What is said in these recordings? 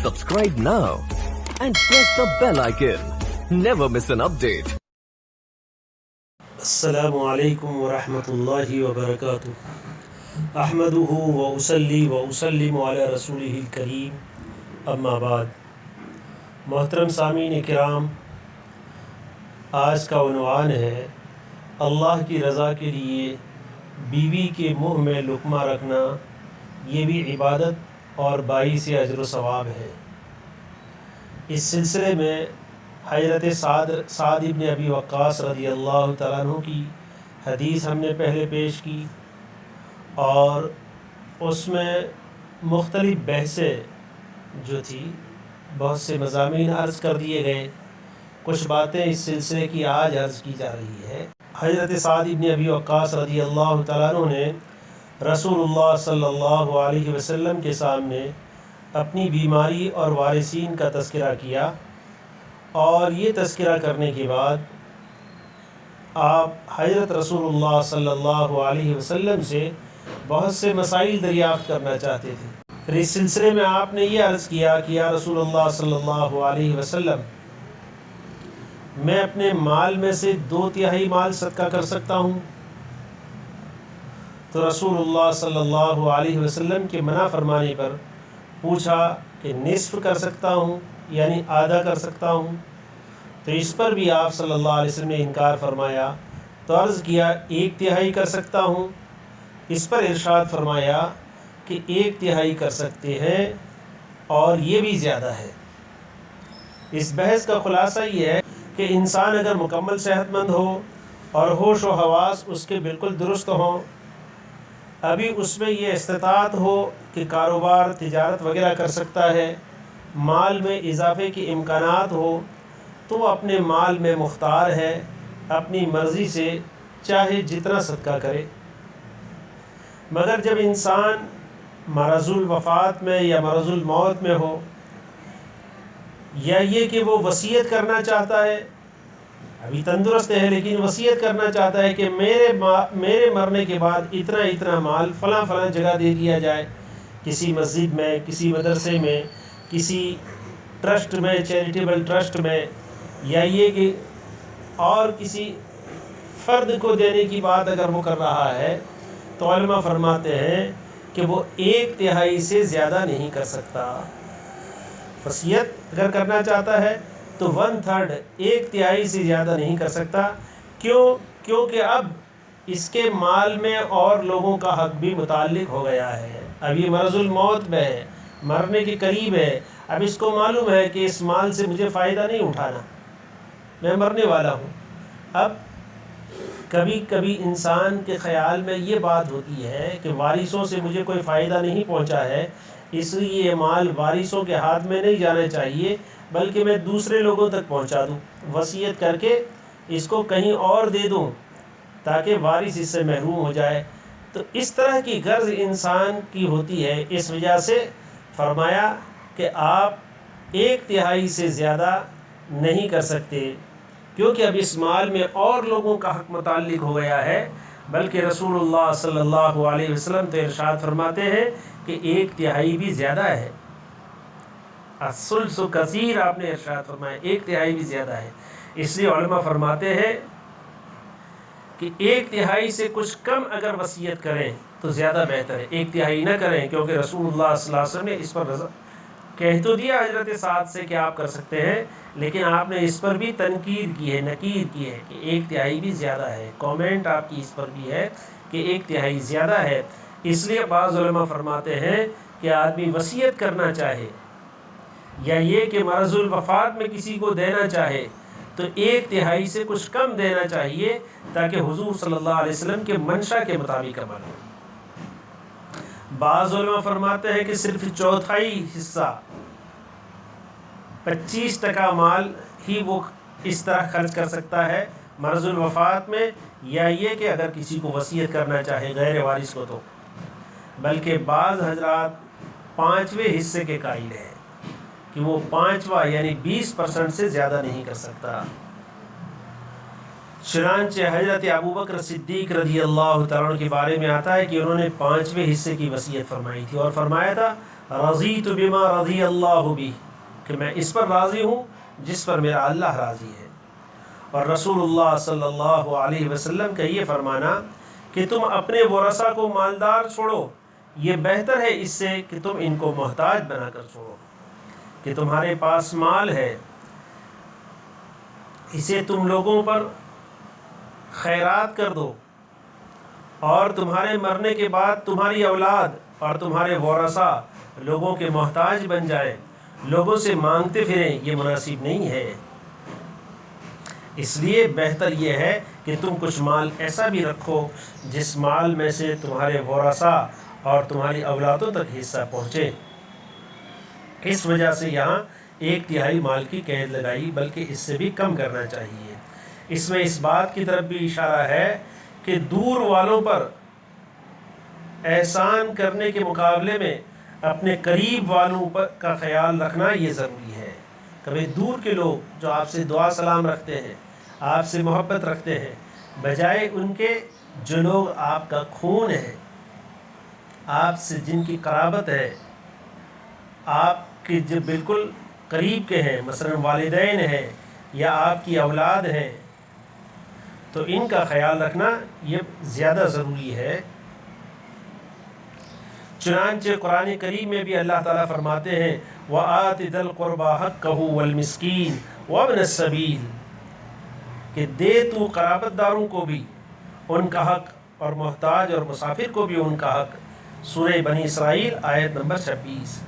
Subscribe now and press the bell icon. Never miss an update. السلام علیکم ورحمۃ اللہ وبرکاتہ احمدہ وصلی وسلم علی رسولہ الکریم اما بعد۔ محترم سامعین کرام، آج کا عنوان ہے اللہ کی رضا کے لیے بیوی کے منہ میں لقمہ رکھنا، یہ بھی عبادت اور باعث اجر و ثواب ہے۔ اس سلسلے میں حضرت سعد ابن ابی وقاص رضی اللہ تعالیٰ عنہ کی حدیث ہم نے پہلے پیش کی، اور اس میں مختلف بحثیں جو تھی، بہت سے مضامین عرض کر دیے گئے۔ کچھ باتیں اس سلسلے کی آج عرض کی جا رہی ہے۔ حضرت سعد ابن ابی وقاص رضی اللہ تعالیٰ عنہ نے رسول اللہ صلی اللہ علیہ وسلم کے سامنے اپنی بیماری اور وارثین کا تذکرہ کیا، اور یہ تذکرہ کرنے کے بعد آپ حضرت رسول اللہ صلی اللہ علیہ وسلم سے بہت سے مسائل دریافت کرنا چاہتے تھے۔ پھر اس سلسلے میں آپ نے یہ عرض کیا کہ یا رسول اللہ صلی اللہ علیہ وسلم، میں اپنے مال میں سے 2/3 مال صدقہ کر سکتا ہوں؟ تو رسول اللہ صلی اللہ علیہ وسلم کے منع فرمانے پر پوچھا کہ نصف کر سکتا ہوں، یعنی آدھا کر سکتا ہوں؟ تو اس پر بھی آپ صلی اللہ علیہ وسلم نے انکار فرمایا، تو عرض کیا 1/3 کر سکتا ہوں؟ اس پر ارشاد فرمایا کہ 1/3 کر سکتے ہیں، اور یہ بھی زیادہ ہے۔ اس بحث کا خلاصہ یہ ہے کہ انسان اگر مکمل صحت مند ہو اور ہوش و حواس اس کے بالکل درست ہوں، ابھی اس میں یہ استطاعت ہو کہ کاروبار تجارت وغیرہ کر سکتا ہے، مال میں اضافے کے امکانات ہو، تو وہ اپنے مال میں مختار ہے، اپنی مرضی سے چاہے جتنا صدقہ کرے۔ مگر جب انسان مرض الوفات میں یا مرض الموت میں ہو، یا یہ کہ وہ وصیت کرنا چاہتا ہے، ابھی تندرست ہے لیکن وصیت کرنا چاہتا ہے کہ میرے مرنے کے بعد اتنا اتنا مال فلاں فلاں جگہ دے دیا جائے، کسی مسجد میں، کسی مدرسے میں، کسی ٹرسٹ میں، چیریٹیبل ٹرسٹ میں، یا یہ کہ اور کسی فرد کو دینے کی بات اگر وہ کر رہا ہے، تو علماء فرماتے ہیں کہ وہ 1/3 سے زیادہ نہیں کر سکتا۔ وصیت اگر کرنا چاہتا ہے تو 1/3، 1/3 سے زیادہ نہیں کر سکتا۔ کیونکہ اب اس کے مال میں اور لوگوں کا حق بھی متعلق ہو گیا ہے۔ اب یہ مرض الموت میں ہے، مرنے کے قریب ہے، اب اس کو معلوم ہے کہ اس مال سے مجھے فائدہ نہیں اٹھانا، میں مرنے والا ہوں۔ اب کبھی کبھی انسان کے خیال میں یہ بات ہوتی ہے کہ وارثوں سے مجھے کوئی فائدہ نہیں پہنچا ہے، اس لیے یہ مال وارثوں کے ہاتھ میں نہیں جانا چاہیے، بلکہ میں دوسرے لوگوں تک پہنچا دوں، وصیت کر کے اس کو کہیں اور دے دوں تاکہ وارث اس سے محروم ہو جائے۔ تو اس طرح کی غرض انسان کی ہوتی ہے، اس وجہ سے فرمایا کہ آپ 1/3 سے زیادہ نہیں کر سکتے، کیونکہ اب اس مال میں اور لوگوں کا حق متعلق ہو گیا ہے۔ بلکہ رسول اللہ صلی اللہ علیہ وسلم تو ارشاد فرماتے ہیں کہ 1/3 بھی زیادہ ہے۔ الثلث کثیر، آپ نے ارشاد فرمایا 1/3 بھی زیادہ ہے۔ اس لیے علماء فرماتے ہیں کہ 1/3 سے کچھ کم اگر وصیت کریں تو زیادہ بہتر ہے، 1/3 نہ کریں، کیونکہ رسول اللہ صلی اللہ علیہ وسلم نے اس پر کہہ تو دیا حضرت سعد سے کہ آپ کر سکتے ہیں، لیکن آپ نے اس پر بھی تنقید کی ہے، نکیر کی ہے کہ 1/3 بھی زیادہ ہے۔ کومنٹ آپ کی اس پر بھی ہے کہ 1/3 زیادہ ہے۔ اس لیے بعض علماء فرماتے ہیں کہ آدمی وصیت کرنا چاہے یا یہ کہ مرض الوفات میں کسی کو دینا چاہے تو 1/3 سے کچھ کم دینا چاہیے، تاکہ حضور صلی اللہ علیہ وسلم کے منشا کے مطابق عمل ہو۔ بعض علماء فرماتے ہیں کہ صرف 1/4 حصہ، 25% مال ہی وہ اس طرح خرچ کر سکتا ہے مرض الوفات میں، یا یہ کہ اگر کسی کو وصیت کرنا چاہے غیر وارث کو تو۔ بلکہ بعض حضرات 5ویں حصے کے قائل ہیں کہ وہ 5واں یعنی 20% سے زیادہ نہیں کر سکتا۔ چنانچہ حضرت ابوبکر صدیق رضی اللہ تعالیٰ عنہ کے بارے میں آتا ہے کہ انہوں نے 5ویں حصے کی وصیت فرمائی تھی اور فرمایا تھا رضیت بما رضی اللہ بہ، کہ میں اس پر راضی ہوں جس پر میرا اللہ راضی ہے۔ اور رسول اللہ صلی اللہ علیہ وسلم کا یہ فرمانا کہ تم اپنے ورثاء کو مالدار چھوڑو، یہ بہتر ہے اس سے کہ تم ان کو محتاج بنا کر چھوڑو، کہ تمہارے پاس مال ہے اسے تم لوگوں پر خیرات کر دو، اور تمہارے مرنے کے بعد تمہاری اولاد اور تمہارے ورثاء لوگوں کے محتاج بن جائیں، لوگوں سے مانگتے پھریں، یہ مناسب نہیں ہے۔ اس لیے بہتر یہ ہے کہ تم کچھ مال ایسا بھی رکھو جس مال میں سے تمہارے ورثاء اور تمہاری اولادوں تک حصہ پہنچے۔ اس وجہ سے یہاں 1/3 مال کی قید لگائی، بلکہ اس سے بھی کم کرنا چاہیے۔ اس میں اس بات کی طرف بھی اشارہ ہے کہ دور والوں پر احسان کرنے کے مقابلے میں اپنے قریب والوں پر کا خیال رکھنا یہ ضروری ہے۔ کبھی دور کے لوگ جو آپ سے دعا سلام رکھتے ہیں، آپ سے محبت رکھتے ہیں، بجائے ان کے جو لوگ آپ کا خون ہے، آپ سے جن کی قرابت ہے، آپ کے جو بالکل قریب کے ہیں، مثلا والدین ہیں یا آپ کی اولاد ہیں، تو ان کا خیال رکھنا یہ زیادہ ضروری ہے۔ چنانچہ قرآن کریم میں بھی اللہ تعالیٰ فرماتے ہیں وَآتِ ذَا الْقُرْبَى حَقَّهُ وَالْمِسْكِينَ وَابْنَ السَّبِيلِ، کہ دے تو قرابت داروں کو بھی ان کا حق اور محتاج اور مسافر کو بھی ان کا حق۔ سورہ بنی اسرائیل آیت نمبر 26۔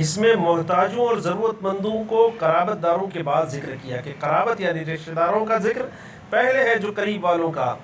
اس میں محتاجوں اور ضرورت مندوں کو قرابت داروں کے بعد ذکر کیا، کہ قرابت یعنی رشتہ داروں کا ذکر پہلے ہے جو قریب والوں کا،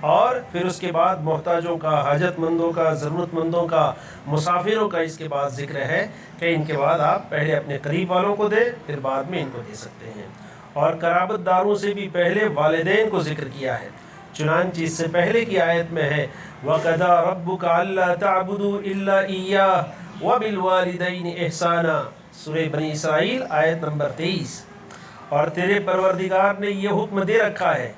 اور پھر اس کے بعد محتاجوں کا، حاجت مندوں کا، ضرورت مندوں کا، مسافروں کا اس کے بعد ذکر ہے کہ ان کے بعد آپ پہلے اپنے قریب والوں کو دیں، پھر بعد میں ان کو دے سکتے ہیں۔ اور قرابت داروں سے بھی پہلے والدین کو ذکر کیا ہے، چنانچہ اس سے پہلے کی آیت میں ہے وَقَضَىٰ رَبُّكَ أَلَّا تَعْبُدُوا إِلَّا إِيَّاهُ وَبِالْوَالِدَيْنِ إِحْسَانًا، سورہ بنی اسرائیل آیت نمبر 23۔ اور تیرے پروردگار نے یہ حکم دے رکھا ہے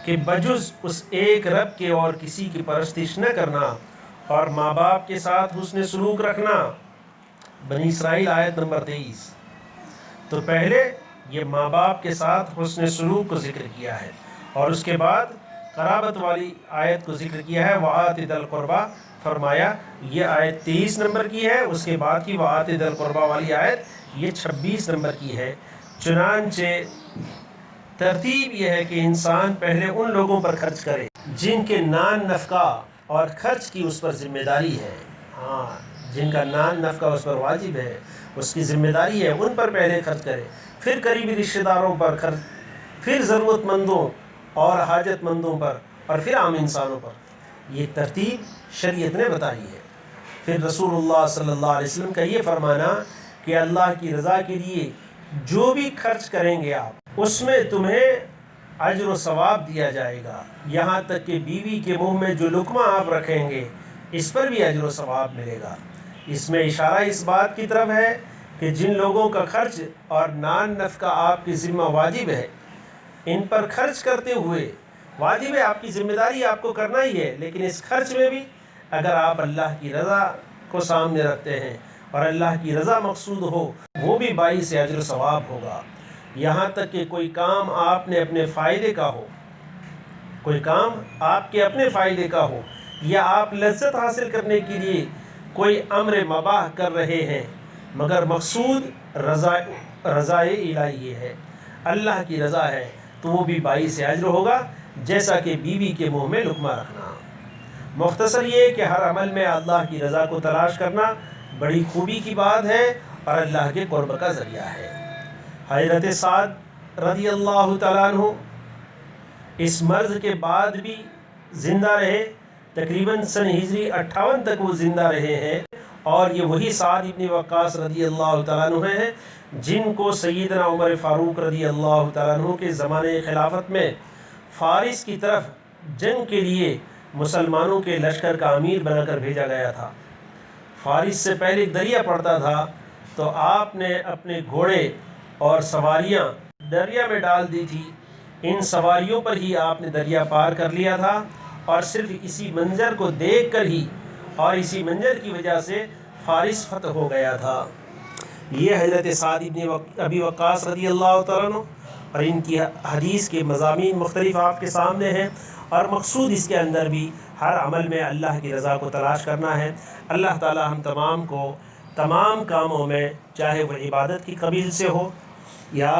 کہ بجز اس ایک رب کے اور کسی کی پرستش نہ کرنا، اور ماں باپ کے ساتھ حسن سلوک رکھنا، بنی اسرائیل آیت نمبر 23۔ تو پہلے یہ ماں باپ کے ساتھ حسن سلوک کو ذکر کیا ہے، اور اس کے بعد قرابت والی آیت کو ذکر کیا ہے وَآتِ ذَا الْقُرْبَى، فرمایا یہ آیت 23 نمبر کی ہے، اس کے بعد کی وَآتِ ذَا الْقُرْبَى والی آیت یہ 26 نمبر کی ہے۔ چنانچہ ترتیب یہ ہے کہ انسان پہلے ان لوگوں پر خرچ کرے جن کے نان نفقہ اور خرچ کی اس پر ذمہ داری ہے، ہاں جن کا نان نفقہ اس پر واجب ہے، اس کی ذمہ داری ہے، ان پر پہلے خرچ کرے، پھر قریبی رشتہ داروں پر خرچ، پھر ضرورت مندوں اور حاجت مندوں پر، اور پھر عام انسانوں پر۔ یہ ترتیب شریعت نے بتائی ہے۔ پھر رسول اللہ صلی اللہ علیہ وسلم کا یہ فرمانا کہ اللہ کی رضا کے لیے جو بھی خرچ کریں گے آپ، اس میں تمہیں اجر و ثواب دیا جائے گا، یہاں تک کہ بیوی کے منہ میں جو لقمہ آپ رکھیں گے اس پر بھی اجر و ثواب ملے گا۔ اس میں اشارہ اس بات کی طرف ہے کہ جن لوگوں کا خرچ اور نان نفقہ آپ کی ذمہ واجب ہے، ان پر خرچ کرتے ہوئے واجب ہے، آپ کی ذمہ داری آپ کو کرنا ہی ہے، لیکن اس خرچ میں بھی اگر آپ اللہ کی رضا کو سامنے رکھتے ہیں اور اللہ کی رضا مقصود ہو، وہ بھی باعث اجر و ثواب ہوگا۔ یہاں تک کہ کوئی کام آپ نے اپنے فائدے کا ہو، کوئی کام آپ کے اپنے فائدے کا ہو، یا آپ لذت حاصل کرنے کے لیے کوئی امر مباح کر رہے ہیں، مگر مقصود رضائے الہی ہے، اللہ کی رضا ہے، تو وہ بھی باعث اجر ہوگا، جیسا کہ بیوی کے منہ میں لقمہ رکھنا۔ مختصر یہ کہ ہر عمل میں اللہ کی رضا کو تلاش کرنا بڑی خوبی کی بات ہے اور اللہ کے قرب کا ذریعہ ہے۔ حضرت سعد رضی اللہ تعالیٰ عنہ اس مرض کے بعد بھی زندہ رہے، تقریباً سن ہجری 58 تک وہ زندہ رہے ہیں، اور یہ وہی سعد ابن وقاص رضی اللہ تعالیٰ عنہ ہیں جن کو سیدنا عمر فاروق رضی اللہ تعالیٰ عنہ کے زمانے خلافت میں فارس کی طرف جنگ کے لیے مسلمانوں کے لشکر کا امیر بنا کر بھیجا گیا تھا۔ فارس سے پہلے ایک دریا پڑتا تھا، تو آپ نے اپنے گھوڑے اور سواریاں دریا میں ڈال دی تھی، ان سواریوں پر ہی آپ نے دریا پار کر لیا تھا، اور صرف اسی منظر کو دیکھ کر ہی اور اسی منظر کی وجہ سے فارس فتح ہو گیا تھا۔ یہ حضرت سعد بن ابی وقاص رضی اللہ تعالیٰ عنہ، اور ان کی حدیث کے مضامین مختلف آپ کے سامنے ہیں، اور مقصود اس کے اندر بھی ہر عمل میں اللہ کی رضا کو تلاش کرنا ہے۔ اللہ تعالیٰ ہم تمام کو تمام کاموں میں، چاہے وہ عبادت کی قبیل سے ہو یا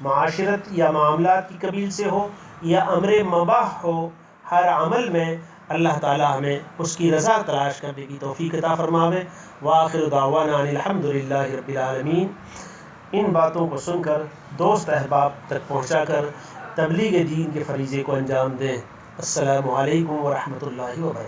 معاشرت یا معاملات کی قبیل سے ہو یا امر مباح ہو، ہر عمل میں اللہ تعالیٰ ہمیں اس کی رضا تلاش کرنے کی توفیق عطا فرماوے۔ وآخر دعوانا ان الحمدللہ رب العالمین۔ ان باتوں کو سن کر دوست احباب تک پہنچا کر تبلیغ دین کے فریضے کو انجام دیں۔ السلام علیکم ورحمۃ اللہ وبرکاتہ۔